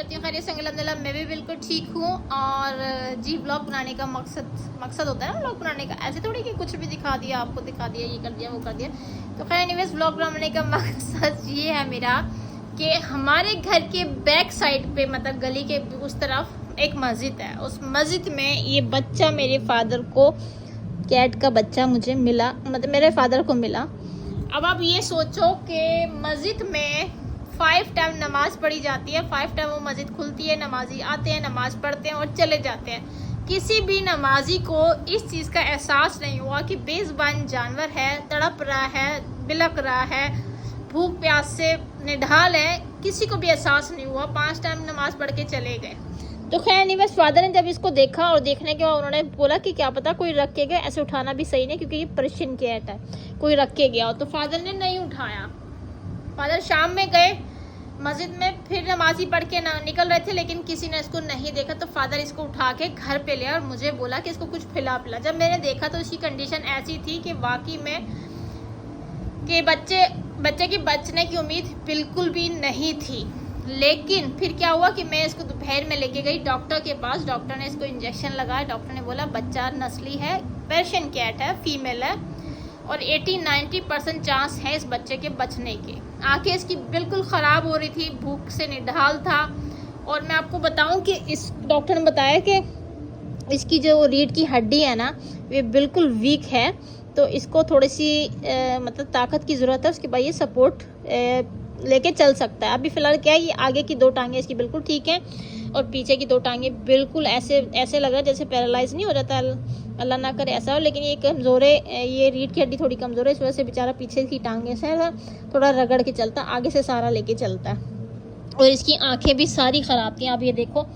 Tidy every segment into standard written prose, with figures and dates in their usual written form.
करती हूँ खैरियत से अल्हम्दुलिल्लाह मैं भी बिल्कुल ठीक हूँ। और जी व्लॉग बनाने का मकसद होता है ना व्लॉग बनाने का, ऐसे थोड़ी कि कुछ भी दिखा दिया, आपको दिखा दिया, ये कर दिया वो कर दिया। तो खैर एनीवेज व्लॉग बनाने का मकसद ये है मेरा कि हमारे घर के बैक साइड पे मतलब गली के उस तरफ एक मस्जिद है। उस मस्जिद में ये बच्चा मेरे फादर को, कैट का बच्चा मुझे मिला, मतलब मेरे फादर को मिला। अब आप ये सोचो कि मस्जिद में 5 टाइम नमाज पढ़ी जाती है, 5 टाइम वो मस्जिद खुलती है, नमाजी आते हैं, नमाज पढ़ते हैं और चले जाते हैं। किसी भी नमाजी को इस चीज़ का एहसास नहीं हुआ कि बेज़ुबान जानवर है, तड़प रहा है, बिलक रहा है, भूख प्यास से निढाल है, किसी को भी एहसास नहीं हुआ। 5 टाइम नमाज पढ़ के चले गए। तो खैर नहीं, बस फादर ने जब इसको देखा और देखने के बाद उन्होंने बोला कि क्या पता कोई रख के गया, ऐसे उठाना भी सही नहीं क्योंकि ये पर्शियन कैट है, कोई रख के गया हो। तो फादर ने नहीं उठाया। फादर शाम में गए मस्जिद में, फिर नमाजी पढ़ के निकल रहे थे, लेकिन किसी ने इसको नहीं देखा। तो फादर इसको उठा के घर पे लिया और मुझे बोला कि इसको कुछ खिला पिला। जब मैंने देखा तो इसकी कंडीशन ऐसी थी कि वाकई में कि बच्चे की बचने की उम्मीद बिल्कुल भी नहीं थी। लेकिन फिर क्या हुआ कि मैं इसको दोपहर में लेके गई डॉक्टर के पास। डॉक्टर ने इसको इंजेक्शन लगाया। डॉक्टर ने बोला बच्चा नस्ली है, पर्शियन कैट है, फीमेल है और 80-90% चांस है इस बच्चे के बचने के। आंखें इसकी बिल्कुल ख़राब हो रही थी, भूख से निढाल था। और मैं आपको बताऊं कि इस डॉक्टर ने बताया कि इसकी जो रीढ़ की हड्डी है ना, वे बिल्कुल वीक है, तो इसको थोड़ी सी मतलब ताकत की ज़रूरत है। उसके बाद ये सपोर्ट लेके चल सकता है। अभी फ़िलहाल क्या है, ये आगे की 2 टांगें इसकी बिल्कुल ठीक हैं और पीछे की 2 टांगें बिल्कुल ऐसे लग रहा है जैसे पैरालाइज नहीं हो जाता, अल्लाह ना करे ऐसा हो। लेकिन ये कमज़ोर है, ये रीढ़ की हड्डी थोड़ी कमज़ोर है, इस वजह से बेचारा पीछे की टांगें से थोड़ा रगड़ के चलता, आगे से सारा लेके चलता है। और इसकी आँखें भी सारी ख़राब थी। अब ये देखो,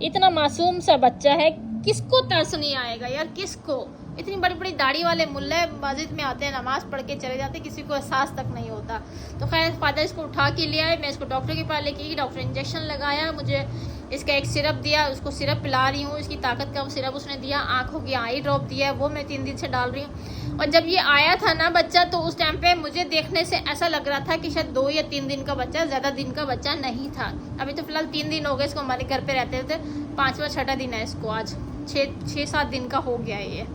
इतना मासूम सा बच्चा है, किसको तरस नहीं आएगा यार, किसको? इतनी बड़ी बड़ी दाढ़ी वाले मुल्ले मस्जिद में आते हैं, नमाज पढ़ के चले जाते हैं, किसी को एहसास तक नहीं होता। तो खैर फादर इसको उठा के ले आए। मैं इसको डॉक्टर के पास लेके गई। डॉक्टर इंजेक्शन लगाया, मुझे इसका एक सिरप दिया, उसको सिरप पिला रही हूँ। इसकी ताकत का वो सिरप उसने दिया। आँखों की आई ड्रॉप दिया, वो मैं 3 दिन से डाल रही हूँ। और जब ये आया था ना बच्चा, तो उस टाइम पे मुझे देखने से ऐसा लग रहा था कि शायद 2 या 3 दिन का बच्चा, ज़्यादा दिन का बच्चा नहीं था। अभी तो फिलहाल 3 दिन हो गए इसको हमारे घर पे रहते थे। 5वां-6वां दिन है इसको, आज 6-7 दिन का हो गया है ये।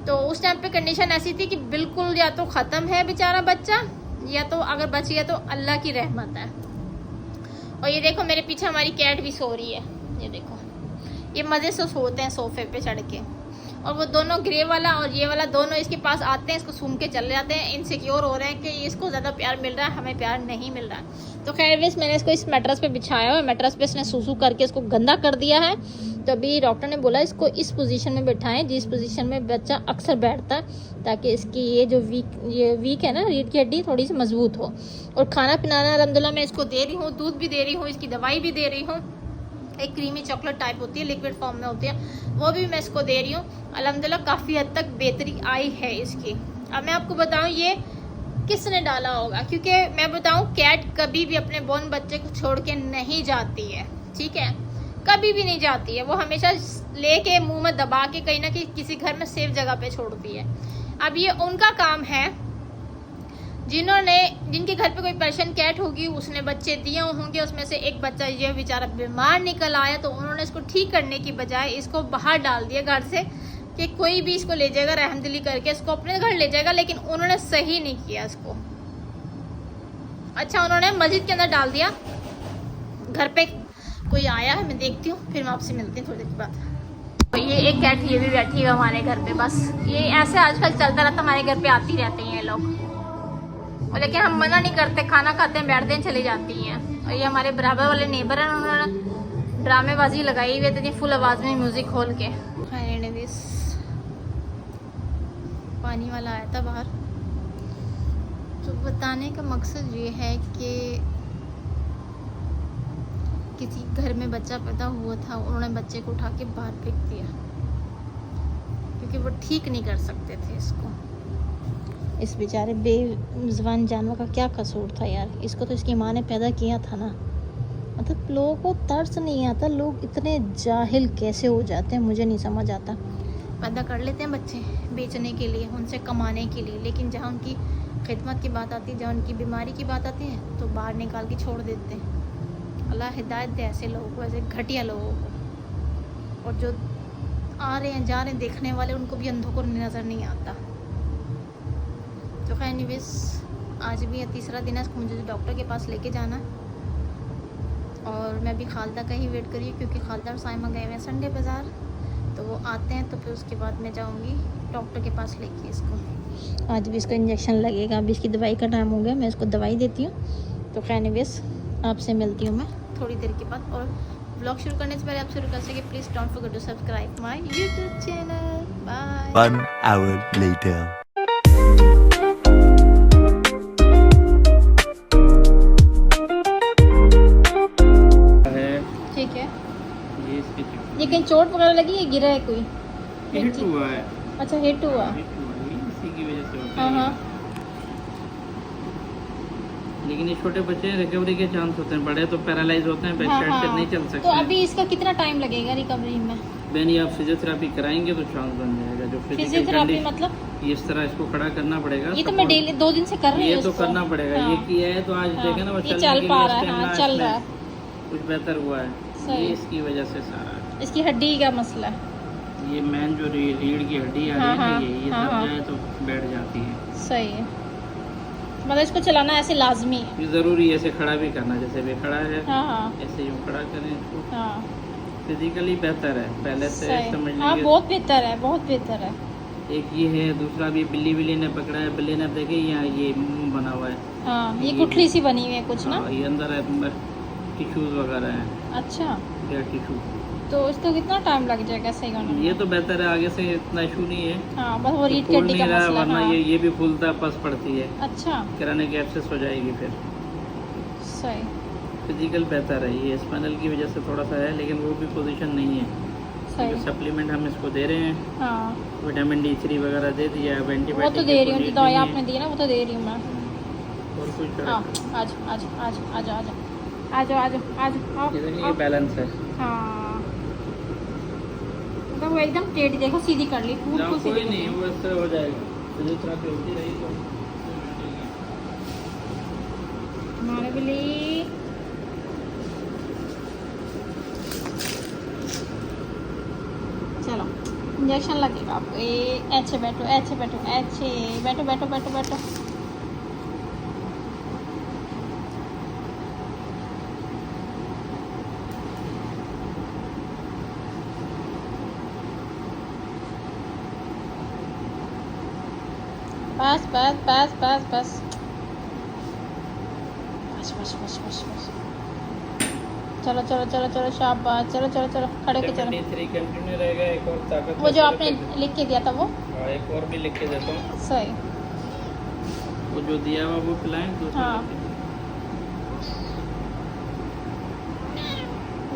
तो उस टाइम पे कंडीशन ऐसी थी कि बिल्कुल या तो ख़त्म है बेचारा बच्चा, या तो अगर बच गया तो अल्लाह की रहमत है। और ये देखो मेरे पीछे हमारी कैट भी सो रही है। ये देखो, ये मज़े से सोते हैं सोफे पे चढ़ के। और वो दोनों ग्रे वाला और ये वाला दोनों इसके पास आते हैं, इसको सूंघ के चले जाते हैं। इनसिक्योर हो रहे हैं कि इसको ज़्यादा प्यार मिल रहा है, हमें प्यार नहीं मिल रहा है। तो खैर वैसे मैंने इसको इस मैट्रेस पे बिछाया हुआ है। मैट्रेस पे इसने सूसू करके इसको गंदा कर दिया है। तो अभी डॉक्टर ने बोला इसको इस पोजीशन में बिठाएं जिस पोजीशन में बच्चा अक्सर बैठता है, ताकि इसकी ये जो वीक है ना रीढ़ की हड्डी, थोड़ी सी मजबूत हो। और खाना पिलाना अल्हम्दुलिल्लाह मैं इसको दे रही हूँ, दूध भी दे रही हूँ, इसकी दवाई भी दे रही हूँ। एक क्रीमी चॉकलेट टाइप होती है, लिक्विड फॉर्म में होती है, वो भी मैं इसको दे रही हूँ। अल्हम्दुलिल्लाह काफ़ी हद तक बेहतरी आई है इसकी। अब मैं आपको बताऊँ ये किसने डाला होगा, क्योंकि मैं बताऊँ कैट कभी भी अपने बोर्न बच्चे को छोड़ के नहीं जाती है, ठीक है, कभी भी नहीं जाती है। वो हमेशा लेके मुंह में दबा के कहीं ना कहीं किसी घर में सेफ जगह पे छोड़ती है। अब ये उनका काम है, जिनके घर पे कोई पर्शियन कैट होगी, उसने बच्चे दिए होंगे, उसमें से एक बच्चा ये बेचारा बीमार निकल आया, तो उन्होंने इसको ठीक करने की बजाय इसको बाहर डाल दिया घर से कि कोई भी इसको ले जाएगा, रहमदिली करके इसको अपने घर ले जाएगा। लेकिन उन्होंने सही नहीं किया इसको। अच्छा, उन्होंने मस्जिद के अंदर डाल दिया। घर पे कोई आया है, मैं देखती हूँ, फिर मैं आपसे मिलती हूँ थोड़ी देर बाद। तो ये एक कैट ये भी बैठी है हमारे घर पे। बस ये ऐसे आजकल चलता रहता, हमारे घर पे आती रहती हैं ये लोग। और लेकिन हम मना नहीं करते, खाना खाते हैं, बैठते हैं, चली जाती हैं। और ये हमारे बराबर वाले नेबर हैं, उन्होंने ड्रामेबाजी लगाई हुई है इतनी फुल आवाज़ में म्यूज़िक खोल के। पानी वाला आया था बाहर। तो बताने का मकसद ये है कि किसी घर में बच्चा पैदा हुआ था, उन्होंने बच्चे को उठा के बाहर फेंक दिया क्योंकि वो ठीक नहीं कर सकते थे इसको। इस बेचारे बेजुबान जानवर का क्या कसूर था यार, इसको तो इसकी माँ ने पैदा किया था ना। मतलब लोगों को तरस नहीं आता, लोग इतने जाहिल कैसे हो जाते हैं, मुझे नहीं समझ आता। पैदा कर लेते हैं बच्चे बेचने के लिए, उनसे कमाने के लिए, लेकिन जहाँ उनकी खिदमत की बात आती है, जहाँ उनकी बीमारी की बात आती है, तो बाहर निकाल के छोड़ देते हैं। अल्लाह हिदायत दे ऐसे लोगों को, ऐसे घटिया लोगों को। और जो आ रहे हैं जा रहे हैं देखने वाले, उनको भी अंधों को नज़र नहीं आता। तो खैर एनीवेज, आज भी तीसरा दिन है, मुझे डॉक्टर के पास लेके जाना है। और मैं भी खालदा का ही वेट करी क्योंकि खालदा और साइमा गए हुए हैं संडे बाज़ार, तो वो आते हैं तो फिर उसके बाद मैं जाऊंगी डॉक्टर के पास लेके इसको। आज भी इसको इंजेक्शन लगेगा, अभी इसकी दवाई का टाइम हो गया, मैं इसको दवाई देती हूँ। तो खैर एनीवेज, आपसे मिलती हूँ मैं थोड़ी देर के बाद। और व्लॉग शुरू करने से पहले आपसे रिक्वेस्ट है कि please don't forget to subscribe my YouTube channel. Bye. 1 hour later. ठीक है, ये इसके ये कहीं चोट वगैरह लगी है, गिरा है कोई? हिट हुआ है। अच्छा, हिट हुआ। हिट हुआ है, इसी की वजह से होता हाँ है। हाँ। लेकिन ये छोटे बच्चे रिकवरी के चांस होते हैं, बड़े तो पैरालाइज होते हैं, बेड हाँ, साइड से नहीं चल तो सकते। अभी इसका कितना टाइम लगेगा रिकवरी में? बेन ये आप फिजियोथेरापी कराएंगे तो चांस बन जाएगा। जो फिजियोथेरापी मतलब? ये इस तरह इसको खड़ा करना पड़ेगा। ये तो मैं डेली 2 दिन से कर रही हूँ ये तो इसको। करना पड़ेगा। हाँ। ये किया है तो आज हाँ, देखे ना वो ये चलने चल के पा लिए रहा है। हाँ, स्टेमिना चल इसमें रहा है। कुछ बेहतर हुआ है। सही। ये इसकी वजह से सारा इसकी हड्डी का मसला है। ये मेन जो रीढ़ की हड्डी आ रही हाँ, है ना, हाँ, ये हाँ, दब हाँ। जाए तो बैठ जाती है। सही है, मतलब इसको चलाना ऐसे लाजमी है। ये ज़रूरी है, ऐसे खड़ा भी करना, जैसे भी खड़ा है हाँ हाँ ऐसे यूँ खड़ा करें इसको। हाँ, फिजिकली बेहतर है पहले से सही। समझ हाँ, लीजिए। बहुत बेहतर है, बहुत बेहतर है। एक ये है, दूसरा भी बिल्ली ने पकड़ा है। बिल्ली ने देखे यहाँ ये मुंह बना हुआ है। हाँ, ये गुठली सी बनी हुई है कुछ ना। हाँ, ये अंदर है टिश्यूज वगैरह हैं, अच्छा, डेड टिश्यू। तो इसको कितना टाइम लग जाएगा सही करने में? ये तो बेहतर है, आगे से इतना इशू नहीं है। हाँ, बस वो रीढ़ की फूल हड्डी नहीं का रहा, मसला। वरना हाँ। ये भी फूलता पस पड़ती है, अच्छा, कराने की एक्सेस हो जाएगी फिर। सही। फिजिकल बेहतर है, ये स्पाइनल की वजह से थोड़ा सा है, लेकिन वो भी पोजीशन नहीं है। सही। सप्लीमेंट हम इसको दे रहे हैं, हाँ, विटामिन D3 वगैरह दे दिया है। वो एंटीबायोटिक तो दे रही हूँ, दवाई आपने दी ना, वो तो दे रही हूँ मैं। और कुछ हाँ, करें। आज आज आज आज आज आज आज आज ये बैलेंस है। हाँ, मतलब वो एकदम टेढ़ी, देखो सीधी कर ली, ना, बिल्कुल सीधी कोई कर ली। नहीं, वो इससे हो जाएगा। फिजियोथेरेपी होती रही तो हमारे बिल्ली चलो, इंजेक्शन लगेगा आपको। ये ऐसे बैठो, ऐसे बैठो, ऐसे बैठो, बैठो बैठो बैठो। बस बस बस बस बस बस बस बस बस बस। चलो चलो चलो चलो, शाबाश, चलो चलो चलो, खड़े के चलो। D3 कंटिन्यू रहेगा। एक और ताकत वो जो आपने लिख के दिया था वो हाँ, एक और भी लिख के देता हूँ। सही। वो जो दिया हुआ वो पिलाएं दूसरा। हाँ।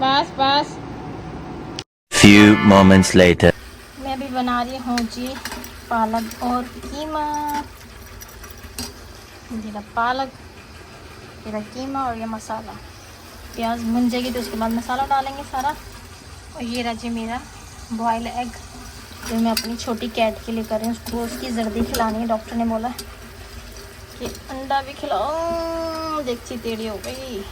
बस बस। Few moments later. मैं भी बना रही हूँ जी पालक और कीमा। जीरा पालक, जीरा कीमा और ये मसाला। प्याज भुन जाएगी तो उसके बाद मसाला डालेंगे सारा। और ये रहा जी मेरा बॉयल एग, जो मैं अपनी छोटी कैट के लिए कर रही हूँ। उसको उसकी जर्दी खिलानी है, डॉक्टर ने बोला कि अंडा भी खिलाओ। देखती टेढ़ी हो गई।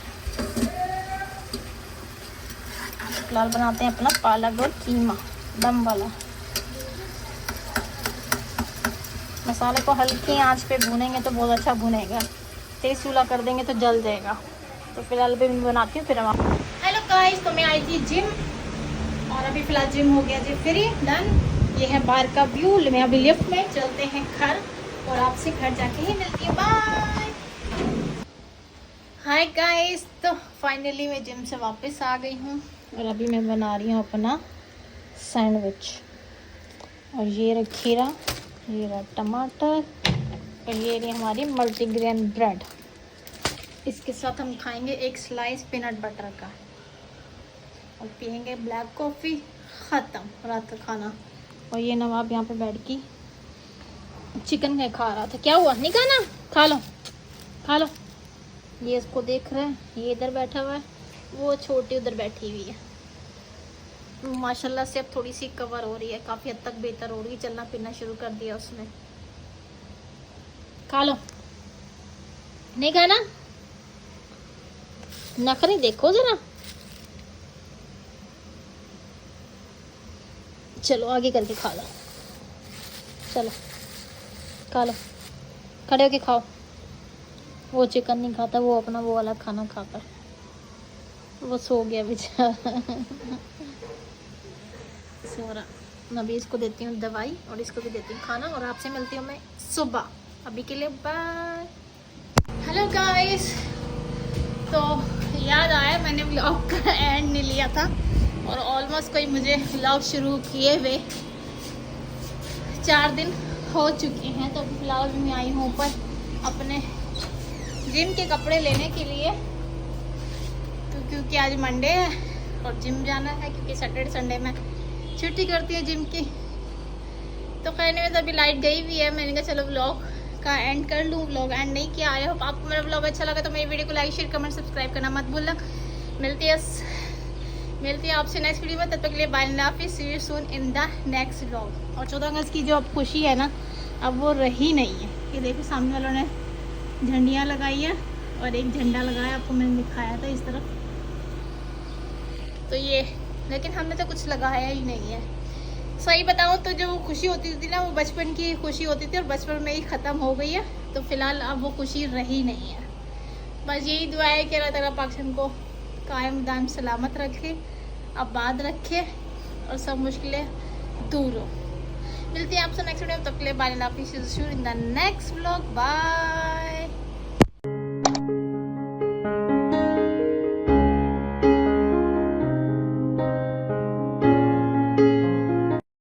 फिलहाल बनाते हैं अपना पालक और कीमा दम वाला। मसाले को हल्की आंच पे भूनेंगे तो बहुत अच्छा भुनेगा, तेज चूल्हा कर देंगे तो जल जाएगा। तो फिलहाल भी मैं बनाती हूँ, फिर हम। हेलो गाइस, तो मैं आई थी जिम और अभी फिलहाल जिम हो गया जी फ्री डन। ये है बाहर का व्यू। मैं अभी लिफ्ट में, चलते हैं घर और आपसे घर जाके ही मिलती हूँ। बाय। हाय गाइस, तो फाइनली मैं जिम से वापस आ गई हूँ और अभी मैं बना रही हूँ अपना सैंडविच। और ये रहा खीरा, ये रहा टमाटर और ये रही हमारी मल्टीग्रेन ब्रेड। इसके साथ हम खाएंगे एक स्लाइस पीनट बटर का और पियेंगे ब्लैक कॉफ़ी। ख़त्म रात का खाना। और ये नवाब यहाँ पे बैठ के चिकन खा रहा था। क्या हुआ, नहीं खाना? खा लो खा लो। ये इसको देख रहे हैं, ये इधर बैठा हुआ है, वो छोटी उधर बैठी हुई है। माशाल्लाह से अब थोड़ी सी कवर हो रही है, काफ़ी हद तक बेहतर हो रही है। चलना फिरना शुरू कर दिया उसने। खा लो, नहीं खाना? नखरे देखो जरा। चलो आगे करके खा लो, चलो खा लो, खड़े होके खाओ। वो चिकन नहीं खाता, वो अपना वो वाला खाना खाता है। वो सो गया बेचारा। सो रहा। मैं अभी इसको देती हूँ दवाई और इसको भी देती हूँ खाना, और आपसे मिलती हूँ मैं सुबह। अभी के लिए बाय। हेलो गाइस, तो याद आया मैंने व्लॉग का एंड नहीं लिया था, और ऑलमोस्ट कोई मुझे व्लॉग शुरू किए हुए 4 दिन हो चुके हैं। तो फिलहाल मैं आई हूँ ऊपर अपने जिम के कपड़े लेने के लिए, तो क्योंकि आज मंडे है और जिम जाना है, क्योंकि सैटरडे संडे में छुट्टी करती है जिम की। तो कहने में अभी लाइट गई हुई है, मैंने कहा चलो व्लॉग का एंड कर लूँ। व्लॉग एंड नहीं किया। आई होप आपको मेरा व्लॉग अच्छा लगा तो मेरी वीडियो को लाइक शेयर कमेंट सब्सक्राइब करना मत भूलना। मिलती है आपसे नेक्स्ट वीडियो में। तब तक के लिए बाय अल्लाह हाफिज़, see you soon in the next vlog. और 14 अगस्त की जो अब खुशी है ना, अब वो रही नहीं है। ये देखो सामने वालों ने झंडियाँ लगाई है और एक झंडा लगाया, आपको मैंने दिखाया था इस तरफ। तो ये, लेकिन हमने तो कुछ लगाया ही नहीं है। सही बताऊँ तो जो खुशी होती थी ना, वो बचपन की खुशी होती थी और बचपन में ही ख़त्म हो गई है। तो फिलहाल अब वो खुशी रही नहीं है। बस यही दुआ है कि अल्लाह ताला पाकिस्तान को कायम दायम सलामत रखे, आबाद रखे और सब मुश्किलें दूर हो। मिलती है आपसे नेक्स्ट वीडियो में। तब के लिए बाय अल्लाह हाफिज़, in the next vlog. Bye.